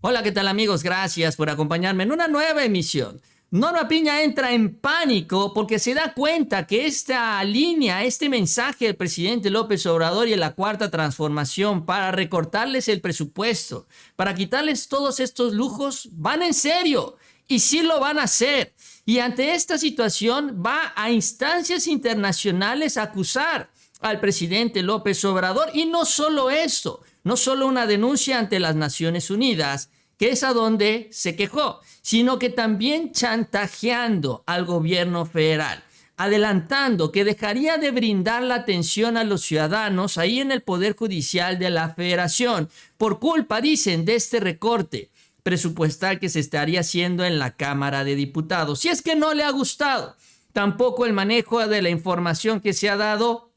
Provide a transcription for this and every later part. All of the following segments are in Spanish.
Hola, ¿qué tal amigos? Gracias por acompañarme en una nueva emisión. Norma Piña entra en pánico porque se da cuenta que esta línea, este mensaje del presidente López Obrador y la Cuarta Transformación para recortarles el presupuesto, para quitarles todos estos lujos, van en serio y sí lo van a hacer. Y ante esta situación va a instancias internacionales a acusar al presidente López Obrador. Y no solo eso, no solo una denuncia ante las Naciones Unidas, que es a donde se quejó, sino que también chantajeando al gobierno federal, adelantando que dejaría de brindar la atención a los ciudadanos ahí en el Poder Judicial de la Federación, por culpa, dicen, de este recorte presupuestal que se estaría haciendo en la Cámara de Diputados. Si es que no le ha gustado tampoco el manejo de la información que se ha dado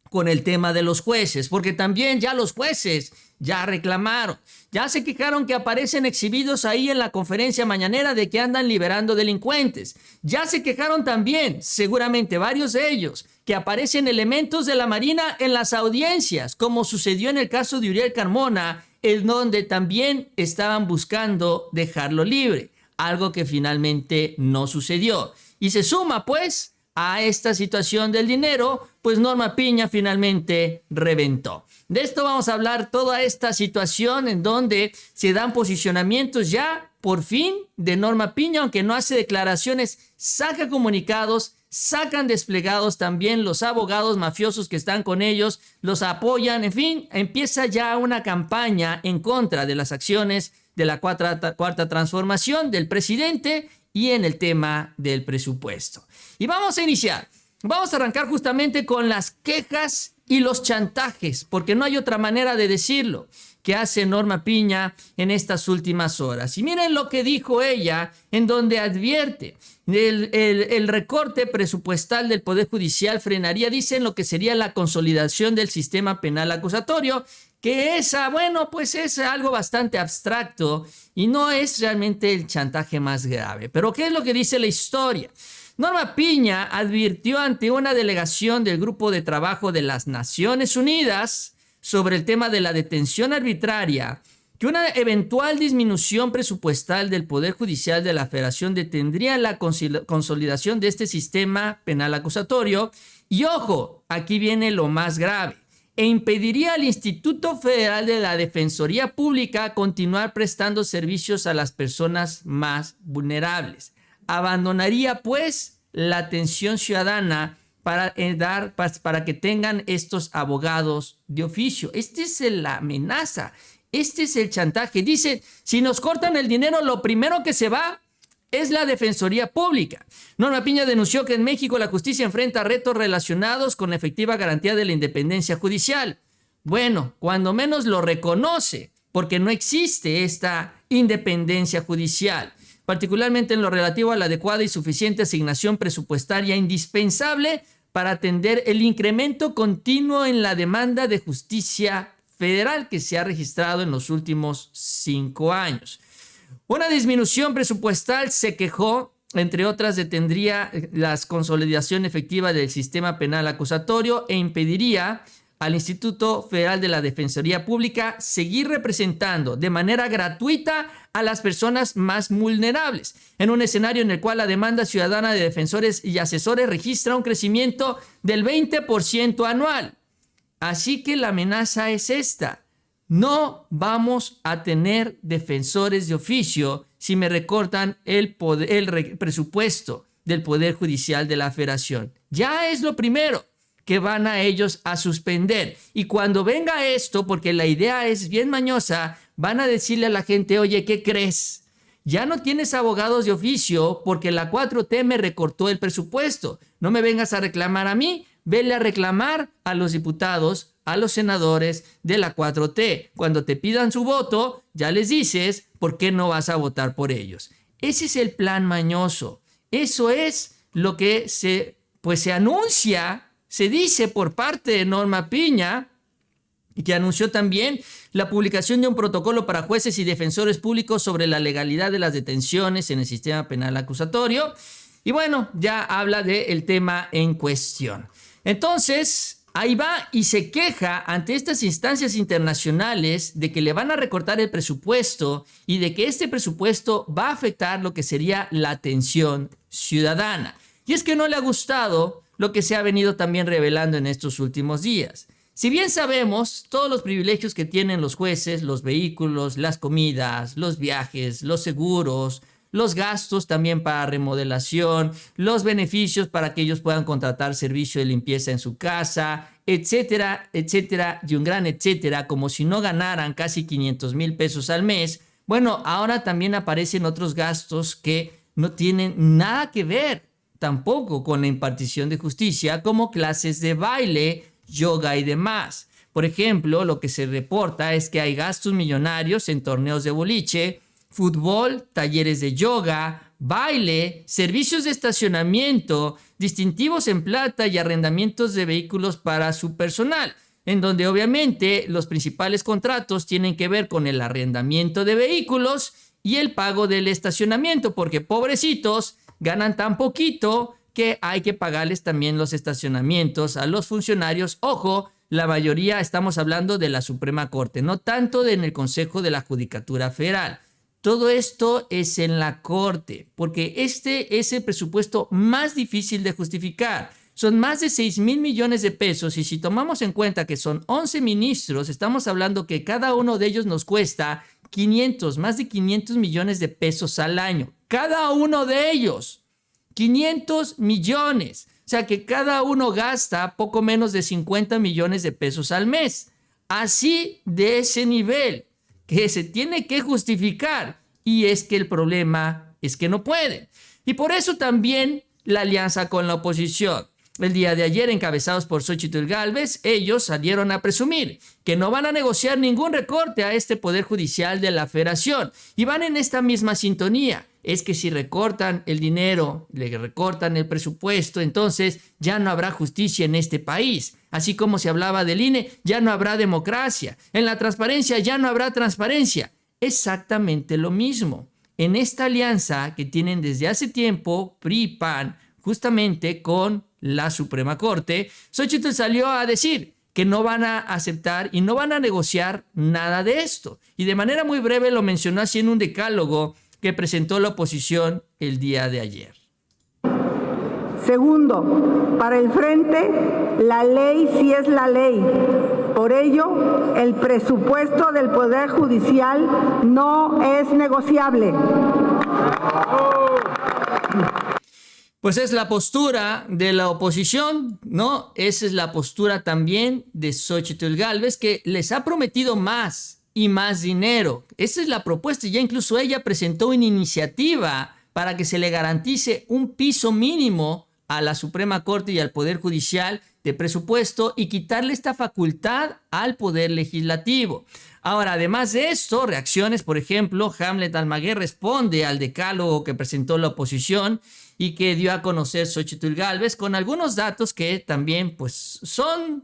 con el tema de los jueces, porque también ya los jueces ya reclamaron, ya se quejaron que aparecen exhibidos ahí en la conferencia mañanera de que andan liberando delincuentes. Ya se quejaron también, seguramente varios de ellos, que aparecen elementos de la Marina en las audiencias, como sucedió en el caso de Uriel Carmona, en donde también estaban buscando dejarlo libre, algo que finalmente no sucedió. Y se suma, pues, a esta situación del dinero, pues Norma Piña finalmente reventó. De esto vamos a hablar, toda esta situación en donde se dan posicionamientos ya por fin de Norma Piña, aunque no hace declaraciones, saca comunicados, sacan desplegados también los abogados mafiosos que están con ellos, los apoyan, en fin, empieza ya una campaña en contra de las acciones de la cuarta transformación del presidente y en el tema del presupuesto. Y vamos a iniciar. Vamos a arrancar justamente con las quejas y los chantajes, porque no hay otra manera de decirlo, que hace Norma Piña en estas últimas horas. Y miren lo que dijo ella, en donde advierte el recorte presupuestal del Poder Judicial frenaría, dicen, lo que sería la consolidación del sistema penal acusatorio, que pues es algo bastante abstracto y no es realmente el chantaje más grave. Pero ¿qué es lo que dice la historia? Norma Piña advirtió ante una delegación del Grupo de Trabajo de las Naciones Unidas sobre el tema de la detención arbitraria que una eventual disminución presupuestal del Poder Judicial de la Federación detendría la consolidación de este sistema penal acusatorio y, ojo, aquí viene lo más grave, e impediría al Instituto Federal de la Defensoría Pública continuar prestando servicios a las personas más vulnerables. Abandonaría, pues, la atención ciudadana para que tengan estos abogados de oficio. Esta es la amenaza, este es el chantaje. Dice, si nos cortan el dinero, lo primero que se va es la Defensoría Pública. Norma Piña denunció que en México la justicia enfrenta retos relacionados con la efectiva garantía de la independencia judicial. Bueno, cuando menos lo reconoce, porque no existe esta independencia judicial, particularmente en lo relativo a la adecuada y suficiente asignación presupuestaria indispensable para atender el incremento continuo en la demanda de justicia federal que se ha registrado en los últimos 5 años. Una disminución presupuestal, se quejó, entre otras, detendría la consolidación efectiva del sistema penal acusatorio e impediría al Instituto Federal de la Defensoría Pública seguir representando de manera gratuita a las personas más vulnerables, en un escenario en el cual la demanda ciudadana de defensores y asesores registra un crecimiento del 20% anual. Así que la amenaza es esta: no vamos a tener defensores de oficio si me recortan el presupuesto del Poder Judicial de la Federación. Ya es lo primero que van a ellos a suspender. Y cuando venga esto, porque la idea es bien mañosa, van a decirle a la gente, oye, ¿qué crees? Ya no tienes abogados de oficio porque la 4T me recortó el presupuesto. No me vengas a reclamar a mí, vele a reclamar a los diputados, a los senadores de la 4T. Cuando te pidan su voto, ya les dices por qué no vas a votar por ellos. Ese es el plan mañoso. Eso es lo que se anuncia, se dice por parte de Norma Piña, que anunció también la publicación de un protocolo para jueces y defensores públicos sobre la legalidad de las detenciones en el sistema penal acusatorio. Y bueno, ya habla del tema en cuestión. Entonces, ahí va y se queja ante estas instancias internacionales de que le van a recortar el presupuesto y de que este presupuesto va a afectar lo que sería la atención ciudadana. Y es que no le ha gustado lo que se ha venido también revelando en estos últimos días. Si bien sabemos todos los privilegios que tienen los jueces, los vehículos, las comidas, los viajes, los seguros, los gastos también para remodelación, los beneficios para que ellos puedan contratar servicio de limpieza en su casa, etcétera, etcétera, y un gran etcétera, como si no ganaran casi 500,000 pesos al mes. Bueno, ahora también aparecen otros gastos que no tienen nada que ver tampoco con la impartición de justicia, como clases de baile, yoga y demás. Por ejemplo, lo que se reporta es que hay gastos millonarios en torneos de boliche, fútbol, talleres de yoga, baile, servicios de estacionamiento, distintivos en plata y arrendamientos de vehículos para su personal, en donde obviamente los principales contratos tienen que ver con el arrendamiento de vehículos y el pago del estacionamiento, porque pobrecitos ganan tan poquito que hay que pagarles también los estacionamientos a los funcionarios. Ojo, la mayoría estamos hablando de la Suprema Corte, no tanto en el Consejo de la Judicatura Federal. Todo esto es en la Corte, porque este es el presupuesto más difícil de justificar. Son más de 6,000 millones de pesos y si tomamos en cuenta que son 11 ministros, estamos hablando que cada uno de ellos nos cuesta más de 500 millones de pesos al año. Cada uno de ellos, 500 millones. O sea que cada uno gasta poco menos de 50 millones de pesos al mes. Así de ese nivel, que se tiene que justificar, y es que el problema es que no pueden. Y por eso también la alianza con la oposición. El día de ayer, encabezados por Xóchitl Gálvez, ellos salieron a presumir que no van a negociar ningún recorte a este Poder Judicial de la Federación y van en esta misma sintonía. Es que si recortan el dinero, le recortan el presupuesto, entonces ya no habrá justicia en este país. Así como se hablaba del INE, ya no habrá democracia. En la transparencia ya no habrá transparencia. Exactamente lo mismo. En esta alianza que tienen desde hace tiempo, PRI-PAN, justamente con la Suprema Corte, Xóchitl salió a decir que no van a aceptar y no van a negociar nada de esto. Y de manera muy breve lo mencionó así en un decálogo que presentó la oposición el día de ayer. Segundo, para el Frente, la ley sí es la ley. Por ello, el presupuesto del Poder Judicial no es negociable. Pues es la postura de la oposición, ¿no? Esa es la postura también de Xóchitl Gálvez, que les ha prometido más y más dinero. Esa es la propuesta. Ya incluso ella presentó una iniciativa para que se le garantice un piso mínimo a la Suprema Corte y al Poder Judicial de presupuesto y quitarle esta facultad al Poder Legislativo. Ahora, además de esto, reacciones, por ejemplo, Hamlet Almaguer responde al decálogo que presentó la oposición y que dio a conocer Xóchitl Gálvez con algunos datos que también pues, son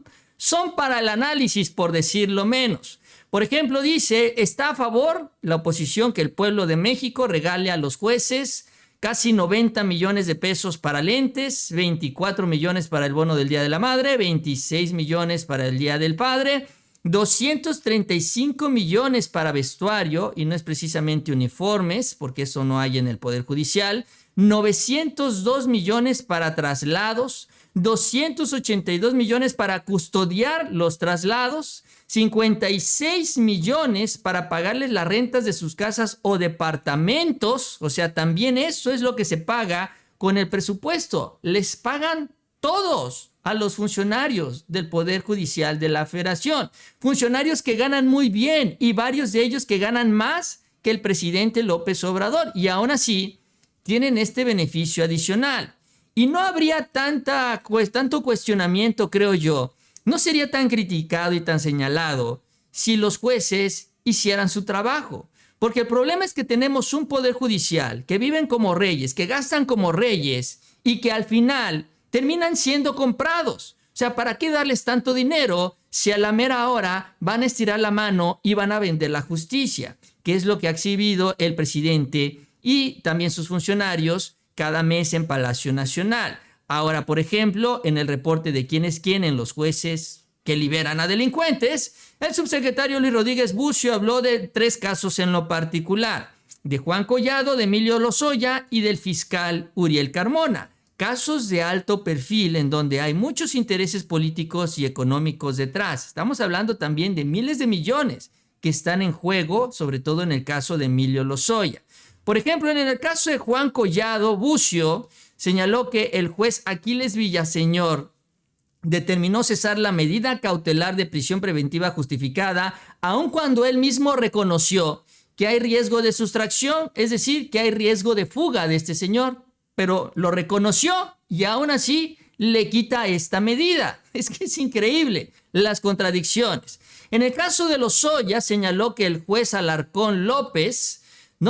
para el análisis, por decirlo menos. Por ejemplo, dice, está a favor la oposición que el pueblo de México regale a los jueces casi 90 millones de pesos para lentes, 24 millones para el bono del Día de la Madre, 26 millones para el Día del Padre, 235 millones para vestuario, y no es precisamente uniformes, porque eso no hay en el Poder Judicial, 902 millones para traslados, 282 millones para custodiar los traslados, 56 millones para pagarles las rentas de sus casas o departamentos. O sea, también eso es lo que se paga con el presupuesto. Les pagan todos a los funcionarios del Poder Judicial de la Federación. Funcionarios que ganan muy bien y varios de ellos que ganan más que el presidente López Obrador. Y aún así tienen este beneficio adicional. Y no habría tanto cuestionamiento, creo yo. No sería tan criticado y tan señalado si los jueces hicieran su trabajo. Porque el problema es que tenemos un poder judicial que viven como reyes, que gastan como reyes y que al final terminan siendo comprados. O sea, ¿para qué darles tanto dinero si a la mera hora van a estirar la mano y van a vender la justicia? Que es lo que ha exhibido el presidente y también sus funcionarios cada mes en Palacio Nacional. Ahora, por ejemplo, en el reporte de quién es quién en los jueces que liberan a delincuentes, el subsecretario Luis Rodríguez Bucio habló de 3 casos en lo particular: de Juan Collado, de Emilio Lozoya y del fiscal Uriel Carmona. Casos de alto perfil en donde hay muchos intereses políticos y económicos detrás. Estamos hablando también de miles de millones que están en juego, sobre todo en el caso de Emilio Lozoya. Por ejemplo, en el caso de Juan Collado, Bucio señaló que el juez Aquiles Villaseñor determinó cesar la medida cautelar de prisión preventiva justificada, aun cuando él mismo reconoció que hay riesgo de sustracción, es decir, que hay riesgo de fuga de este señor, pero lo reconoció y aún así le quita esta medida. Es que es increíble las contradicciones. En el caso de Lozoya, señaló que el juez Alarcón López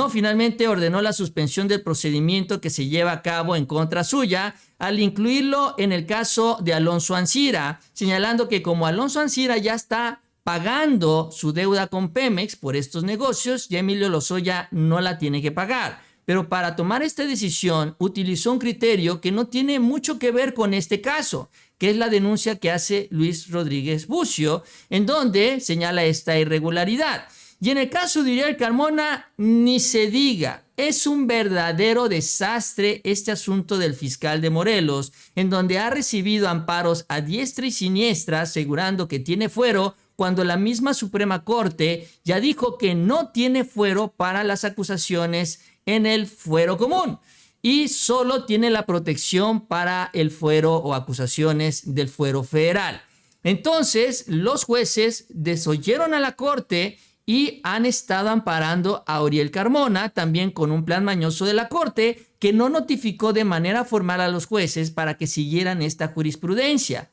finalmente ordenó la suspensión del procedimiento que se lleva a cabo en contra suya, al incluirlo en el caso de Alonso Ancira, señalando que como Alonso Ancira ya está pagando su deuda con Pemex por estos negocios, ya Emilio Lozoya no la tiene que pagar. Pero para tomar esta decisión utilizó un criterio que no tiene mucho que ver con este caso, que es la denuncia que hace Luis Rodríguez Bucio, en donde señala esta irregularidad. Y en el caso de Uriel Carmona, ni se diga, es un verdadero desastre este asunto del fiscal de Morelos, en donde ha recibido amparos a diestra y siniestra, asegurando que tiene fuero, cuando la misma Suprema Corte ya dijo que no tiene fuero para las acusaciones en el fuero común y solo tiene la protección para el fuero o acusaciones del fuero federal. Entonces, los jueces desoyeron a la Corte y han estado amparando a Uriel Carmona, también con un plan mañoso de la Corte que no notificó de manera formal a los jueces para que siguieran esta jurisprudencia.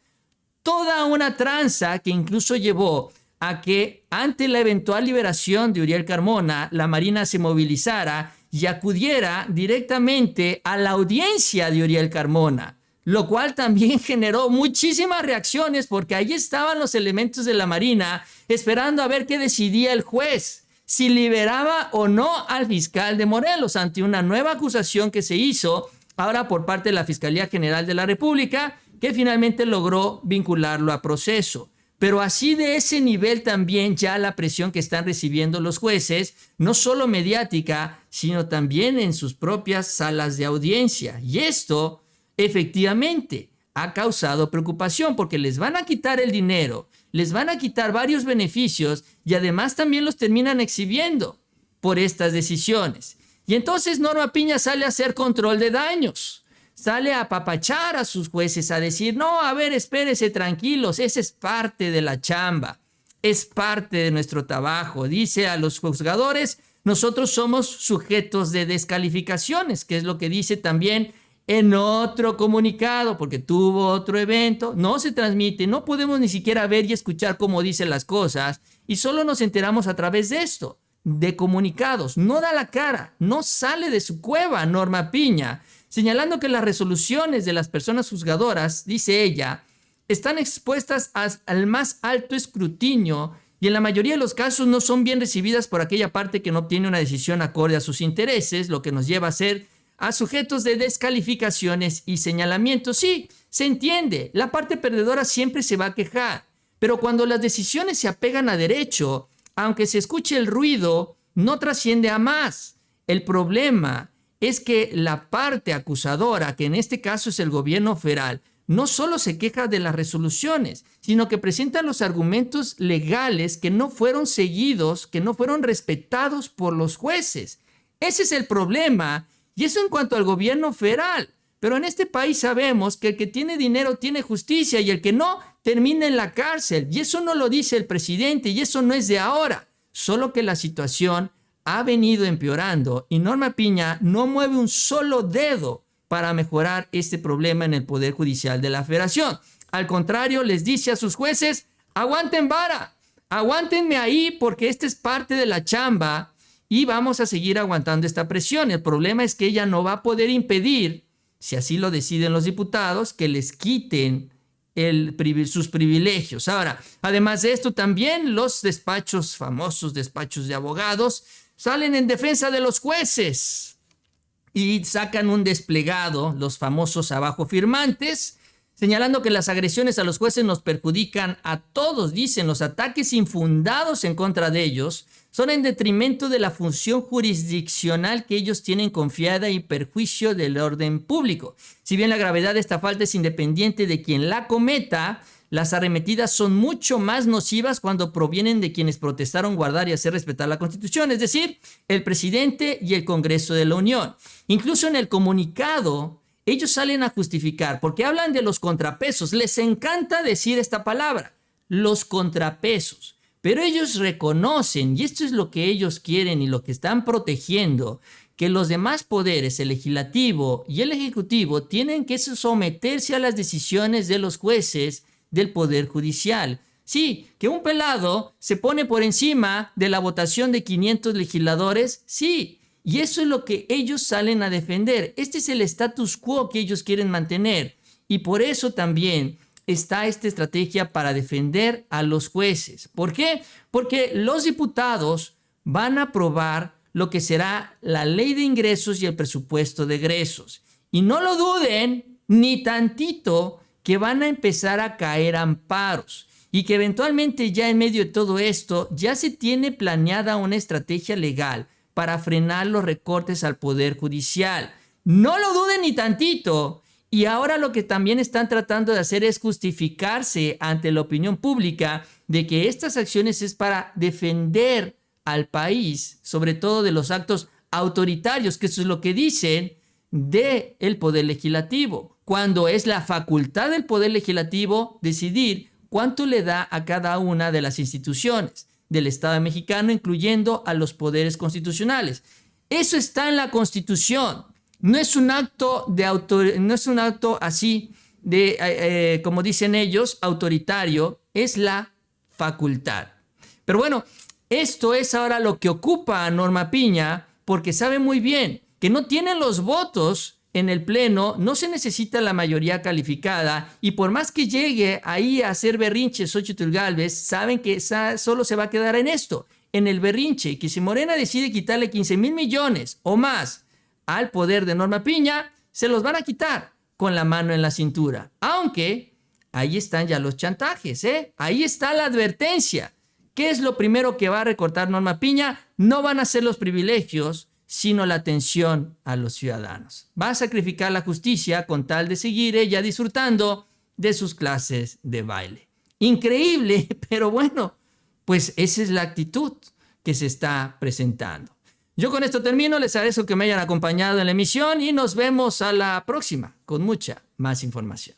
Toda una tranza que incluso llevó a que ante la eventual liberación de Uriel Carmona, la Marina se movilizara y acudiera directamente a la audiencia de Uriel Carmona, lo cual también generó muchísimas reacciones porque ahí estaban los elementos de la Marina esperando a ver qué decidía el juez, si liberaba o no al fiscal de Morelos ante una nueva acusación que se hizo ahora por parte de la Fiscalía General de la República, que finalmente logró vincularlo a proceso. Pero así de ese nivel también ya la presión que están recibiendo los jueces, no solo mediática, sino también en sus propias salas de audiencia. Y esto efectivamente ha causado preocupación porque les van a quitar el dinero, les van a quitar varios beneficios y además también los terminan exhibiendo por estas decisiones. Y entonces Norma Piña sale a hacer control de daños. Sale a apapachar a sus jueces, a decir, no, a ver, espérese, tranquilos, esa es parte de la chamba, es parte de nuestro trabajo. Dice a los juzgadores, nosotros somos sujetos de descalificaciones, que es lo que dice también en otro comunicado, porque tuvo otro evento, no se transmite, no podemos ni siquiera ver y escuchar cómo dice las cosas, y solo nos enteramos a través de esto, de comunicados. No da la cara, no sale de su cueva Norma Piña, señalando que las resoluciones de las personas juzgadoras, dice ella, están expuestas al más alto escrutinio y en la mayoría de los casos no son bien recibidas por aquella parte que no obtiene una decisión acorde a sus intereses, lo que nos lleva a ser a sujetos de descalificaciones y señalamientos. Sí, se entiende, la parte perdedora siempre se va a quejar, pero cuando las decisiones se apegan a derecho, aunque se escuche el ruido, no trasciende a más. El problema es que la parte acusadora, que en este caso es el gobierno federal, no solo se queja de las resoluciones, sino que presenta los argumentos legales que no fueron seguidos, que no fueron respetados por los jueces. Ese es el problema, y eso en cuanto al gobierno federal. Pero en este país sabemos que el que tiene dinero tiene justicia y el que no termina en la cárcel. Y eso no lo dice el presidente y eso no es de ahora, solo que la situación ha venido empeorando y Norma Piña no mueve un solo dedo para mejorar este problema en el Poder Judicial de la Federación. Al contrario, les dice a sus jueces, aguanten vara, aguántenme ahí porque esta es parte de la chamba y vamos a seguir aguantando esta presión. El problema es que ella no va a poder impedir, si así lo deciden los diputados, que les quiten sus privilegios. Ahora, además de esto, también los famosos despachos de abogados, salen en defensa de los jueces. y sacan un desplegado, los famosos abajo firmantes, señalando que las agresiones a los jueces nos perjudican a todos. Dicen, los ataques infundados en contra de ellos son en detrimento de la función jurisdiccional que ellos tienen confiada y perjuicio del orden público. Si bien la gravedad de esta falta es independiente de quien la cometa, las arremetidas son mucho más nocivas cuando provienen de quienes protestaron guardar y hacer respetar la Constitución, es decir, el presidente y el Congreso de la Unión. Incluso en el comunicado, ellos salen a justificar, porque hablan de los contrapesos. Les encanta decir esta palabra, los contrapesos. Pero ellos reconocen, y esto es lo que ellos quieren y lo que están protegiendo, que los demás poderes, el legislativo y el ejecutivo, tienen que someterse a las decisiones de los jueces del Poder Judicial. Sí, que un pelado se pone por encima de la votación de 500 legisladores, sí, y eso es lo que ellos salen a defender. Este es el status quo que ellos quieren mantener, y por eso también está esta estrategia para defender a los jueces. ¿Por qué? Porque los diputados van a aprobar lo que será la ley de ingresos y el presupuesto de egresos. Y no lo duden ni tantito que van a empezar a caer amparos y que eventualmente ya en medio de todo esto ya se tiene planeada una estrategia legal para frenar los recortes al Poder Judicial. No lo duden ni tantito. Y ahora lo que también están tratando de hacer es justificarse ante la opinión pública de que estas acciones es para defender al país, sobre todo de los actos autoritarios, que eso es lo que dicen del Poder Legislativo, cuando es la facultad del Poder Legislativo decidir cuánto le da a cada una de las instituciones del Estado mexicano, incluyendo a los poderes constitucionales. Eso está en la Constitución. No es un acto no es un acto así de, como dicen ellos, autoritario, es la facultad. Pero bueno, esto es ahora lo que ocupa a Norma Piña, porque sabe muy bien que no tienen los votos en el Pleno, no se necesita la mayoría calificada, y por más que llegue ahí a hacer berrinche Xóchitl Gálvez, saben que solo se va a quedar en esto, en el berrinche, que si Morena decide quitarle 15,000 millones o más al poder de Norma Piña, se los van a quitar con la mano en la cintura. Aunque ahí están ya los chantajes, ahí está la advertencia. ¿Qué es lo primero que va a recortar Norma Piña? No van a ser los privilegios, sino la atención a los ciudadanos. Va a sacrificar la justicia con tal de seguir ella disfrutando de sus clases de baile. Increíble, pero bueno, pues esa es la actitud que se está presentando. Yo con esto termino, les agradezco que me hayan acompañado en la emisión y nos vemos a la próxima con mucha más información.